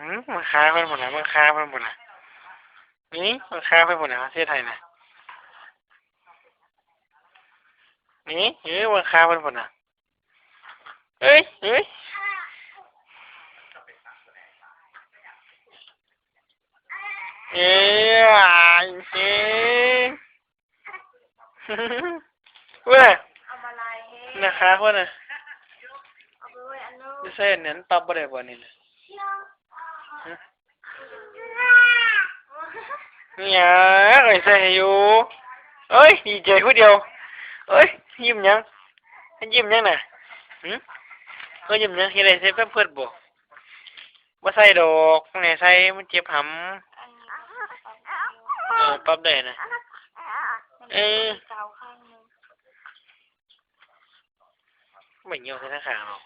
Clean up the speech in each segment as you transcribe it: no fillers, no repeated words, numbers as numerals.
มันค้าเพิ่นหมดนะมันค้าเพิ่นหมดนะนี่มันค้าเพิ่นหมดนะประเทศไทยนะนี่มันค้าเพิ่นหมดนะเอ้ยเอ้ยเอ้ยจริงเว้ยเอามาลายเฮ้นะคะเพิ่นน่ะเอาไปไว้อันนู้นจะใส่อันนั้นปรับบ่ได้บ่นี่นะเนี่ยเอ้ยใส่ให้อยู่เอ้ยดีใจผู้เดียวเอ้ยยิ้มยังยิ้มยังน่ะหึก็ยิ้มยังเฮ็ดได้ใส่แพมเพิร์สบ่บ่ใส่ดอกข้างในใส่มันเจ็บหำอันนี้ปรับได้นะมันเออเกาข้างนึงไม่เหี่ยวใส่หน้าขาว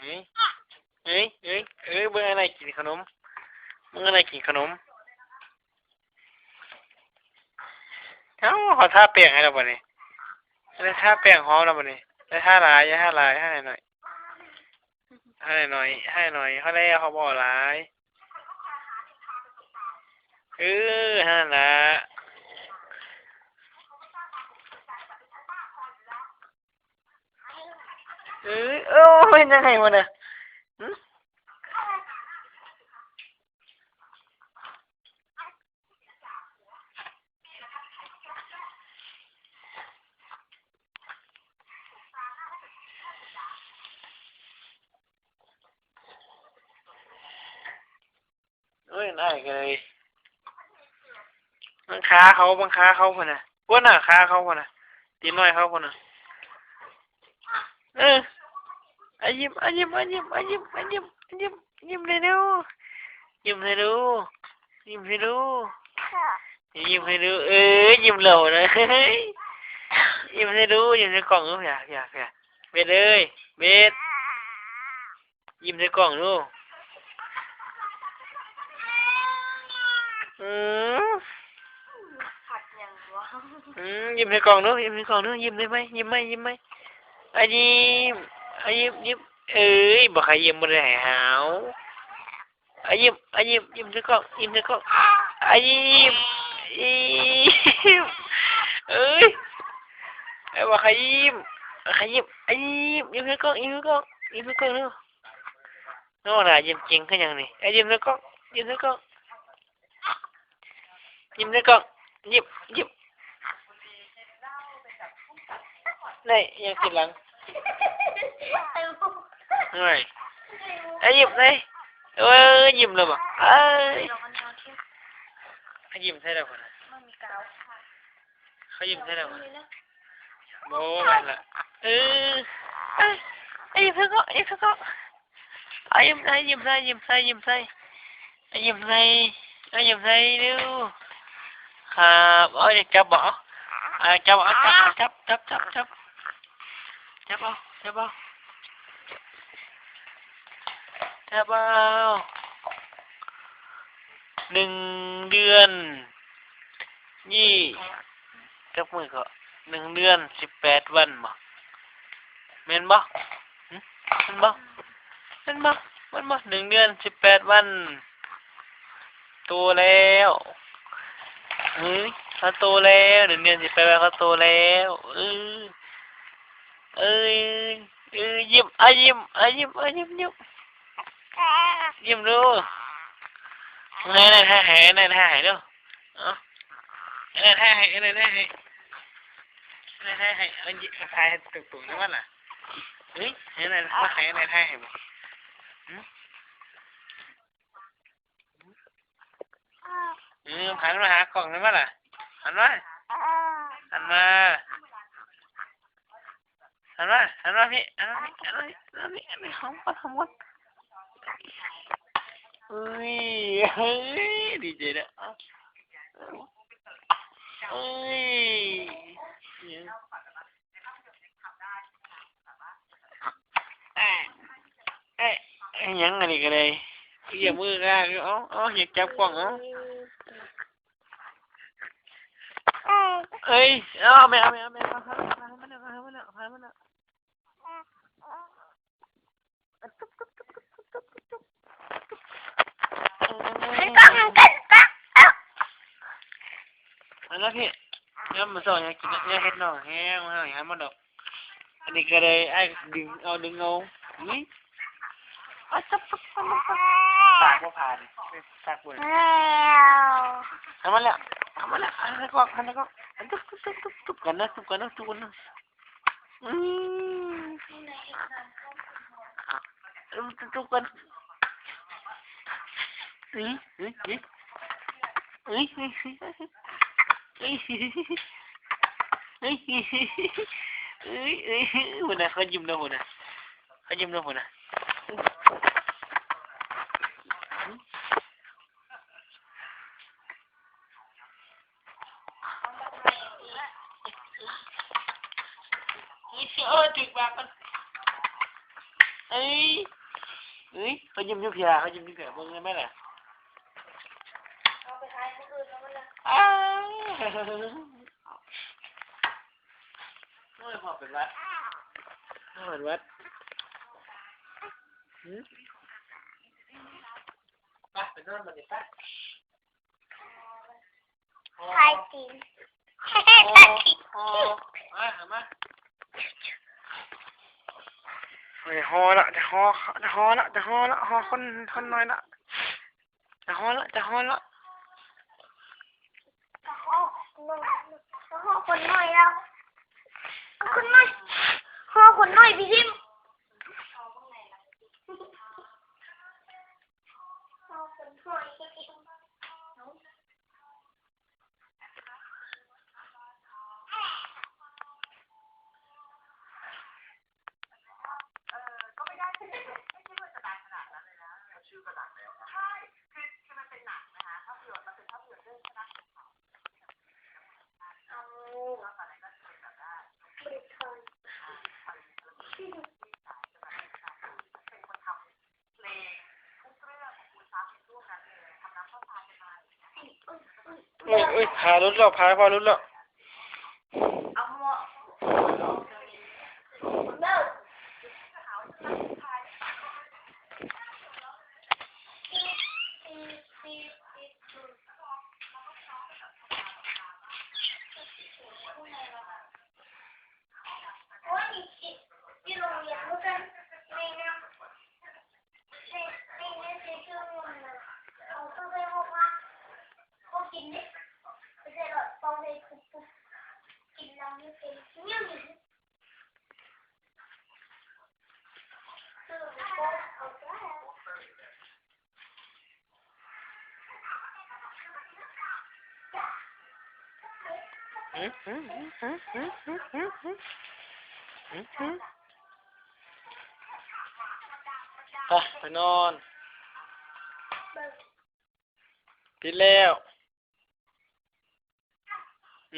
เอ้ยเอ้ยเอ้ยเอ้ยเบิ่งอะไรกินขนมเบิ่งอะไรกินขนมเอ้าขอทาแป้งให้เราบ่นี่ได้ทาแป้งหอมแล้วบ่นี่ได้ทาหลายอย่าทาหลายให้หน่อยให้หน่อยให้หน่อยเขาแล้วเขาบ่หลายนั่นล่ะโอ้ยยังไงวะเนี่ยหึเอ้ยน่าอีกเลยบังค้าเขาบังค้าเขาคนน่ะพวกน่ะค้าเขาคนน่ะตีน้อยเขาคนน่ะเออยิ้มยิ้มยิ้มยิ้มยิ้มยิ้มยิ้มเลยดูยิ้มให้ดูยิ้มให้ดูยิ้มให้ดูยิ้มเหล่านะเฮ้ยยิ้มให้ดูยิ้มในกล่องดูอย่าเบ็ดเลยเบ็ดยิ้มในกล่องดูอืมผัดอย่างวะยิ้มในกล่องดูยิ้มในกล่องดูยิ้มได้ไหมยิ้มไหมยิ้มไหมยิ้มยิ้มบอกใครยิ้มบ่ได้หาวยิ้มในกล่องยิ้มในกล่องยิ้มยิ้มบอกใครยิ้มยิ้มในกล่องยิ้มในกล่องยิ้มในกล่องดูน้องน่ะยิ้มจริงขึ้นยังนี่ยิ้มในกล่องยิ้มในกล่องยิ้มในกล่องยิ้มนี่ยังติดหลังเฮ้ยยิ้มเลยยิ้มเลยบ่ยิ้มใช่แล้วคนน่ะมันมีกาวเขายิ้มใช่แล้วคนโบ้ไปละยิ้มเพื่อนก็ยิ้มเพื่อนก็ยิ้มใส่ยิ้มใส่ยิ้มใส่ยิ้มใส่ยิ้มใส่ยิ้มใส่ดูครับจับบ่จับเอาจับเอาจับเอา1 เดือนยี่จับมือก็1 เดือน 18 วันบ่แม่นบ่แม่นบ่1 เดือน 18 วันโตแล้วเขาโตแล้ว1 เดือน 18 วันเขาโตแล้วยิ้มยิ้มดูไหนให้ดูไหนให้ถ่ายตุ่มๆนี่มันล่ะไหนมาให้ไหนให้บ่หันมาหากล่องนี่มันล่ะหันมาพี่หอมก่อนเฮ้ยดีใจนะยังไงกันเลยอย่ามือก้าอยากจับกล่องไม่เอาให้มัน นนั้นพี่น้ำมันสองอยากกินอยากเห็ดหน่อแห้งมาหามาดอกอันนี้ก็เลยไอ้ดึงเอานี่เอาจับปากก็ผ่านปากบนทำมาแล้วอันนี้ก็อันตุ๊บกันนะอืมตุ๊บกันนี่วันนั้นเขายิ้มแล้ววันน่ะถึงแบบมันเขายิ้มยุบยาเบิ่งได้ไหมล่ะเอาไปทายคนอื่นแล้วมันเลย น้อยพอเป็นวัดไปนอนมาดิไป ทายจริงมาฮอละจะฮอคนน้อยละจะฮอละแล้วพ่อคนน้อยแล้วคนน้อยพ่อคนน้อยพี่ยิ้มพารถแล้วพารถแล้วไปนอนปิดแล้วเ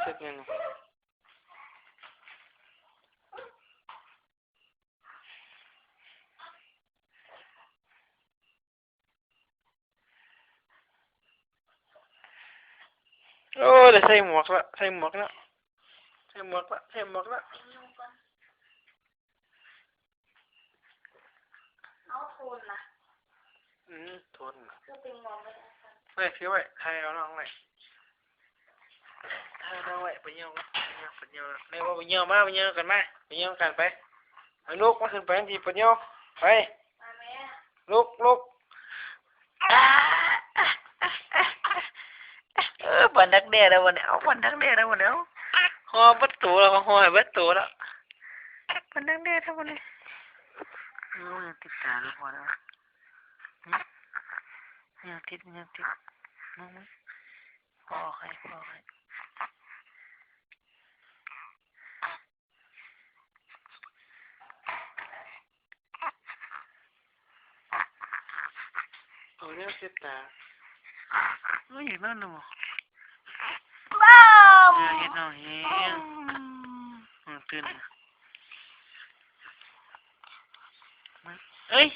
สร็จยังโอ้เดี๋ยวใส่หมวกละเอาโทนนะทน คือเป็นมองไม่ได้ ไม่คือไว้ไทยเอาน้องไว้ไปเยี่ยมไม่ว่าไปเยี่ยมกันมาไปเยี่ยมกันไปลูกมาขึ้นไปทีไปเยี่ยมไปลูกบันดักเดียแล้ววันนี้บันดักเดียแล้ววันนี้หอบัดตัวแล้วหอบัดตัวแล้วบันดักเดียแล้ววันนี้ยังติดตาลูกหัวแล้วยังติดพอให้เอาเนี่ยติดตาอย่างนั้นหนูบ้าเห็นหน่อยตื่นเอ้ย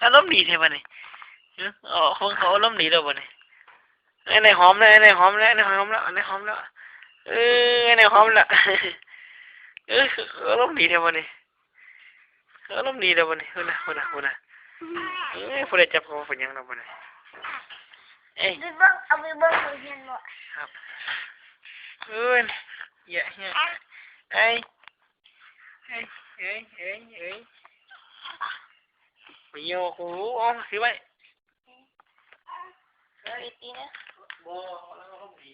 อารมณ์ดีใช่ป่ะเนี่ยอ๋อของเขาอารมณ์ดีแล้วป่ะเนี่ยไอ้ในหอมแล้วไอ้ในหอมแล้ว อารมณ์ดีเท่าวันนี้อารมณ์ดีเท่าวันนี้หุ่นนะผู้ใดจับเขาเป็นยังไงวันนี้เอ้ย ไปเบิ้งเอาไปเบิ้งเขาเห็นบ่ ครับอย่าเอ้ยไปโยกหูอ๋อถือไว้ตีนะบ่แล้วก็ดี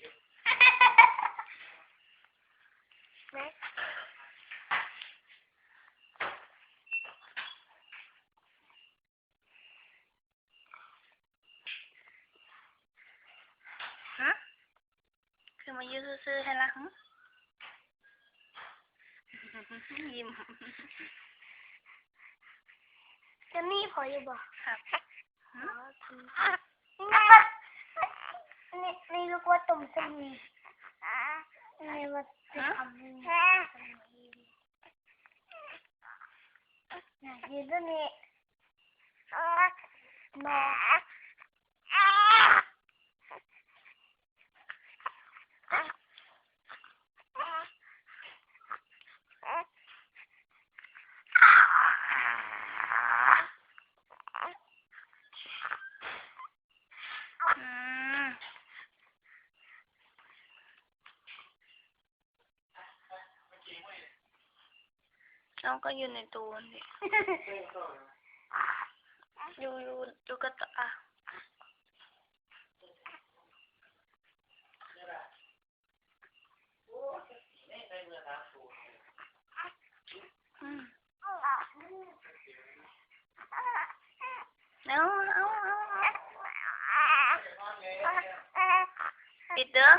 ฮะคือมายืดซื่อๆให้ละหึยิ้มจะมีพออยู่บ่ครับนี่ลูกว่าตุ่มสมีนี่ว่าจะทำนี่ยืดตัวนี้มา น้องก็อยู่ในตัวนี่อยู่กับตาเอาปิดเด้อ